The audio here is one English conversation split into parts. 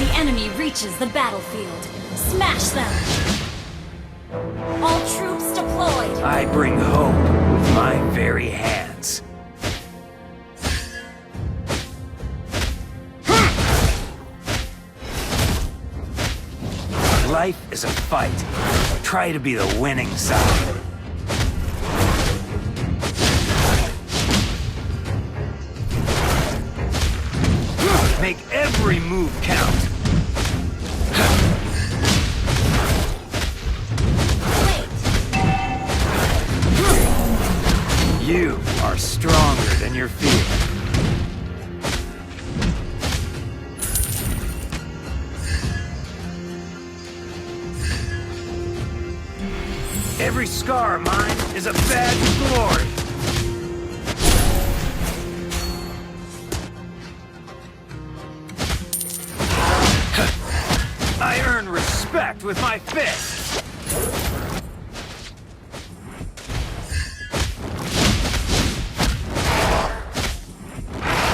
the enemy reaches the battlefield, smash them! All troops deployed! I bring hope with my very hands. Life is a fight. Try to be the winning side. Make every move count. You are stronger than your fear. Every scar of mine is a badge of glory. I earn respect with my fists.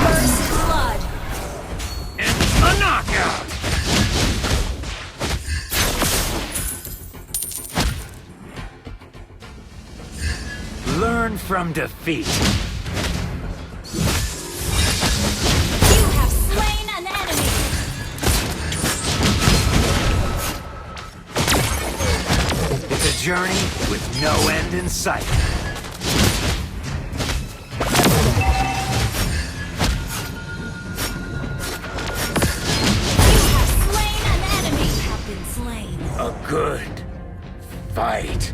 First blood. And a knockout. Learn from defeat. You have slain an enemy. It's a journey with no end in sight. You have slain an enemy. Have been slain. A good fight.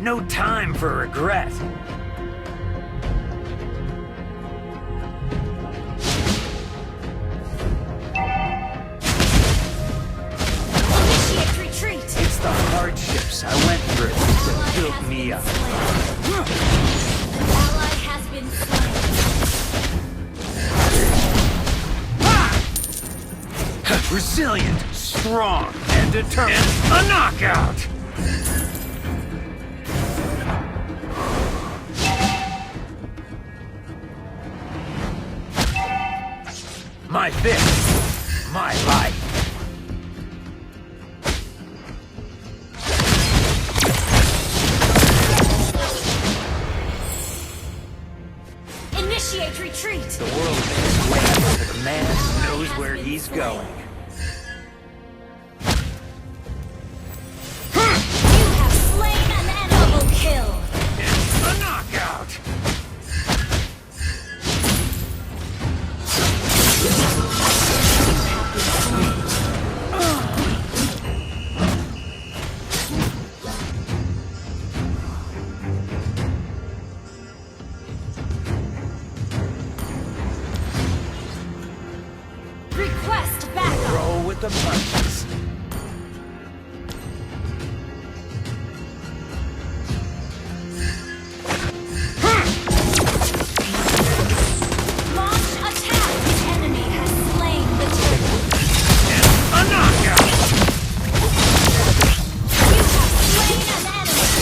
No time for regret. Initiate retreat. It's the hardships I went through that built me up. An ally has been slain. Resilient, strong, and determined. A knockout! My fist, my life. Initiate retreat. The world makes way for the man who knows where he's going. You have slain an enemy. Double kill. And a knockout! Request backup. Roll with the punches. Launch attack. The enemy has slain the turtle. And a knockout! You have slain an enemy.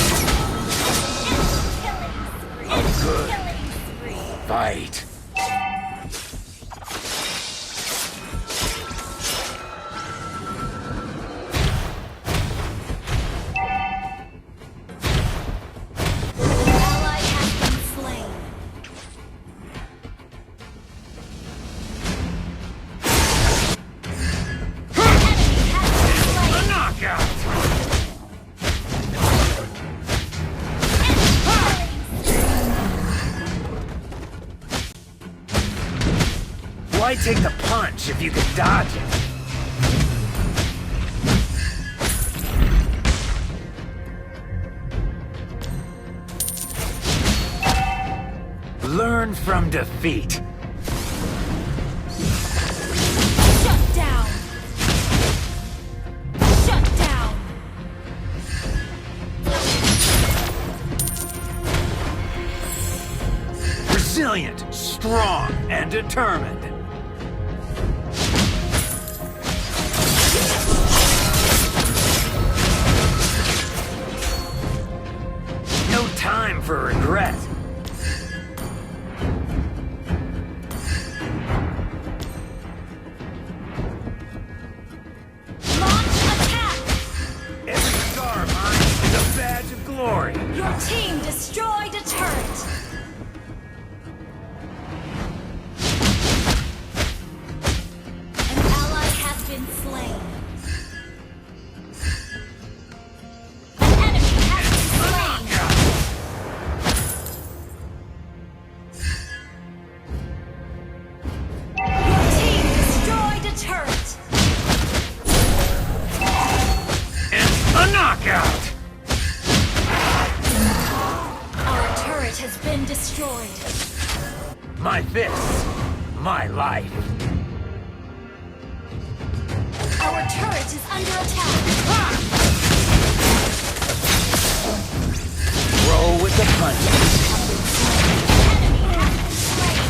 A good Killing spree. fight. Ally has been slain. Enemy has been A slain. knockout! Why take the punch if you can dodge it? Learn from defeat. Shut down. Shut down. Resilient, strong, and determined. destroyed a turret! An ally has been slain. An enemy has been slain! Your team destroyed a turret! And a knockout! Our turret has been destroyed. My fists, my life. Our turret is under attack. Roll with the punches. Enemy has been slain.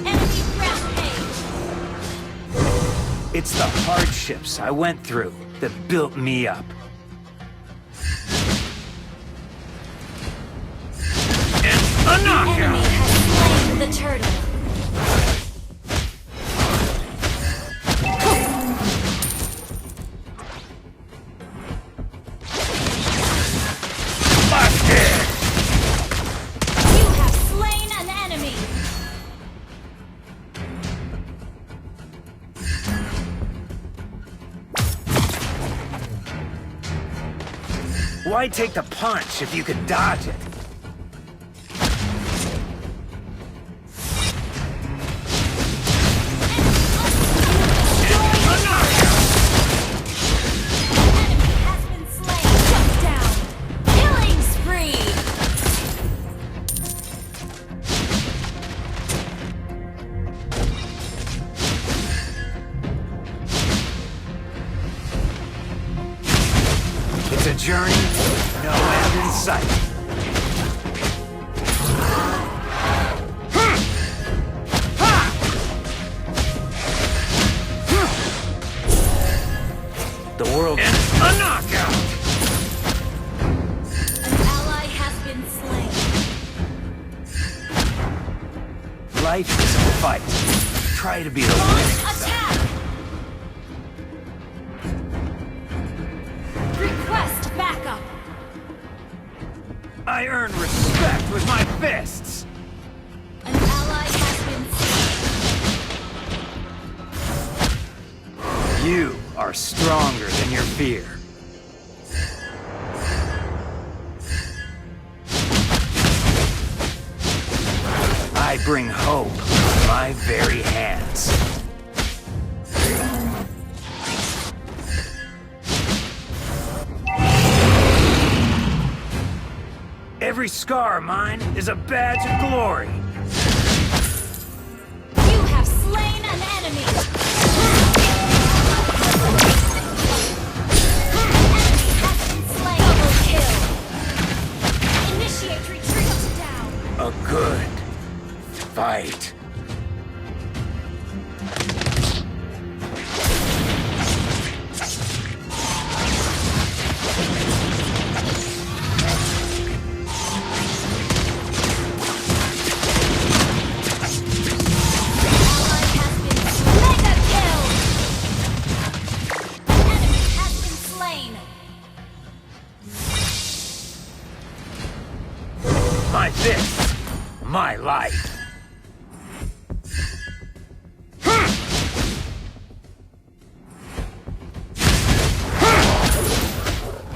Enemy rampage. It's the hardships I went through that built me up. And a Enemy knockout! has slain the turtle. Busted! You have slain an enemy. Why take the punch if you could dodge it? A knockout! Enemy has been slain. Shut down. Killing spree. It's a journey, no end in sight. The world and a knockout! An ally has been slain. Life is a fight. Try to be the Launch winning side. attack. Request backup. I earn respect with my fists. An ally has been slain. You are stronger than your fear. I bring hope with my very hands. Every scar of mine is a badge of glory. You have slain an enemy. Enemy has been slain. Double kill. Initiate retreat down. A good fight. Ally has been mega kill. Enemy has been slain. My fists, my life.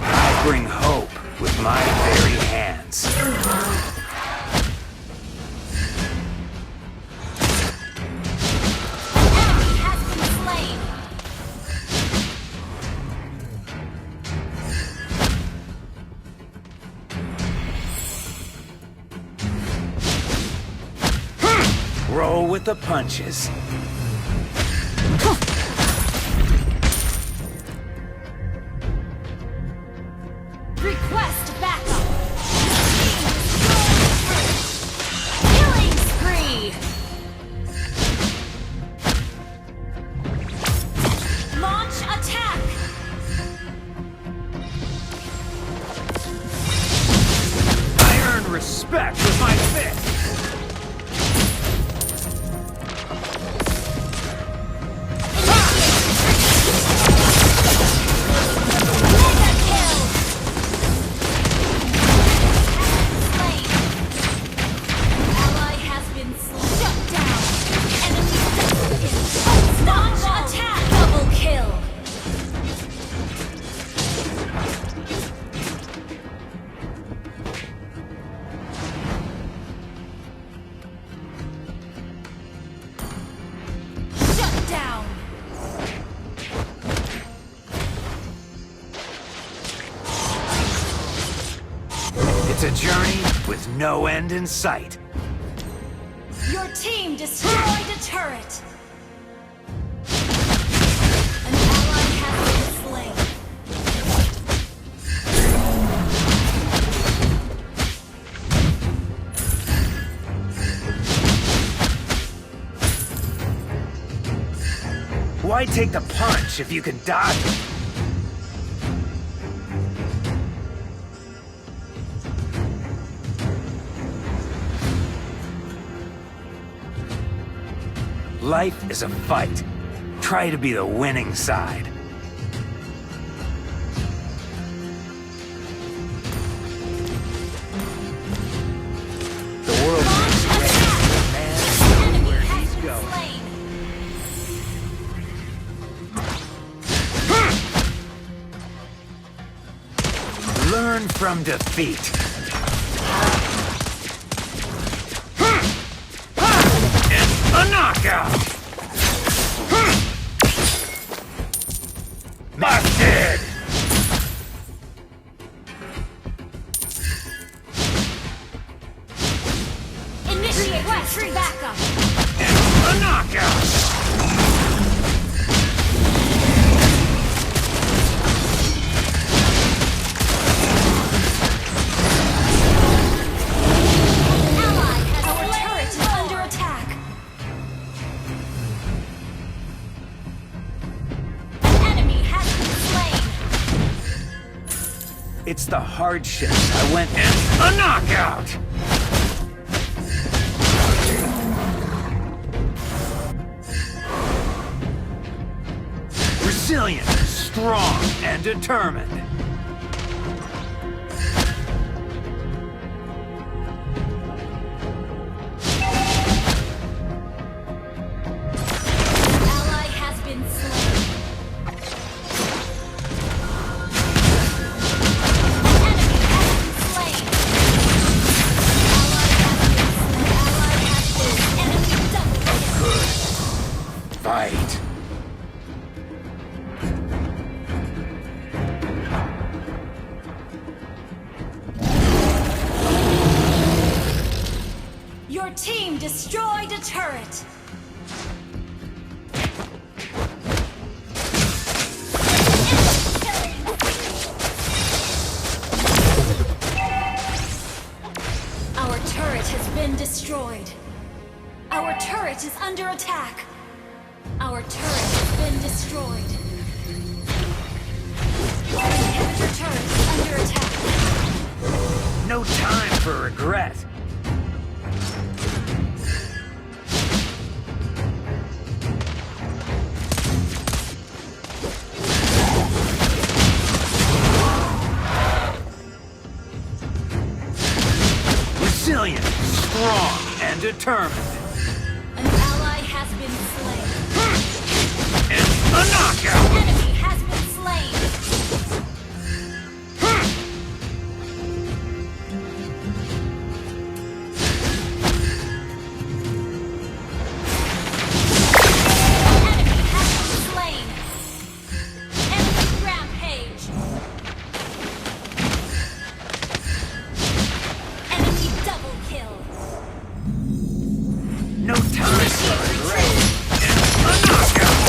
I bring hope with my very hands. Enemy has been slain. Roll with the punches. Request backup. Killing spree. Launch attack. It's a journey with no end in sight. Your team destroyed a turret. An ally has been slain. Why take the punch if you can dodge it? Life is a fight. Try to be the winning side. The world is ready for a man where he's going. Learn from defeat. A knockout! Busted! Initiate retreat backup! A knockout! It's the hardships I went in. A knockout! Resilient, strong, and determined. Ally has been slain. Fight. Your team destroyed a turret. Our turret has been destroyed. Our turret is under attack. Our turret has been destroyed. Our inhibitor turret is under attack. No time for regret. Resilient, strong, and determined. An ally has been slain. And a knockout! An enemy has been slain. Enemy has been slain. Enemy rampage. Enemy double kill. No time for regret. And a knockout!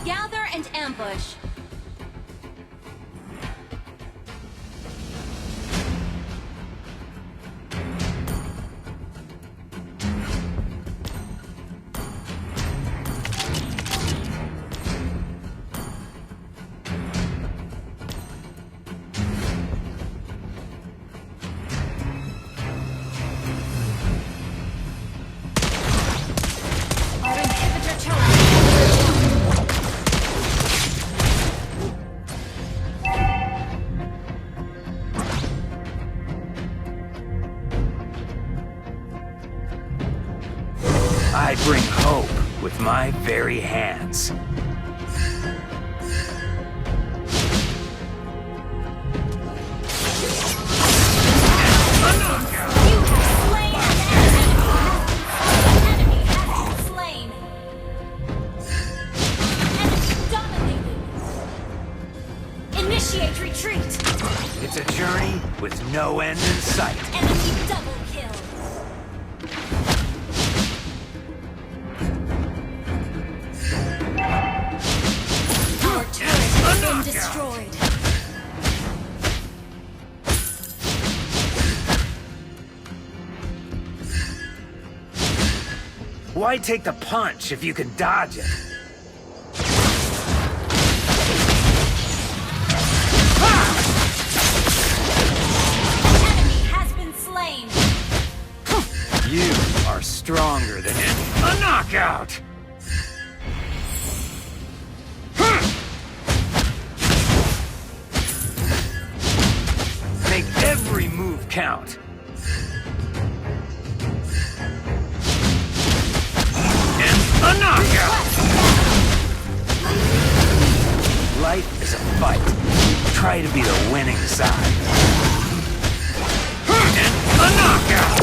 Gather and ambush. Our inhibitor turret. I bring hope with my very hands. A knockout! You have slain an enemy. An enemy has been slain. Enemy dominated. Initiate Why take the punch if you can dodge it? Enemy has been slain. You are stronger than him. A knockout! Make every move count. And a knockout! Life is a fight. Try to be the winning side. And a knockout!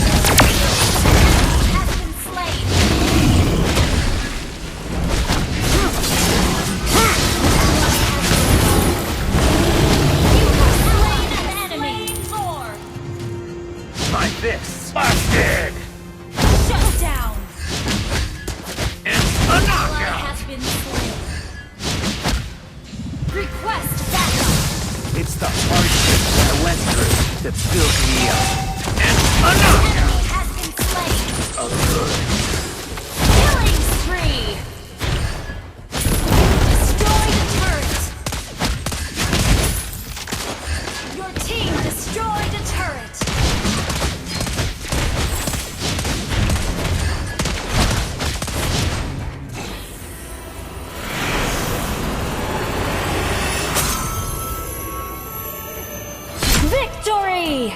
Has been slain. You have slain an enemy. My fists busted! Shut down. And a Ally knockout! has been slain. Request backup. It's the hardship that I went through that built me up. And a knockout! Enemy has been slain. A good. Killing spree. Destroy the turret. Your team destroyed a turret. Victory!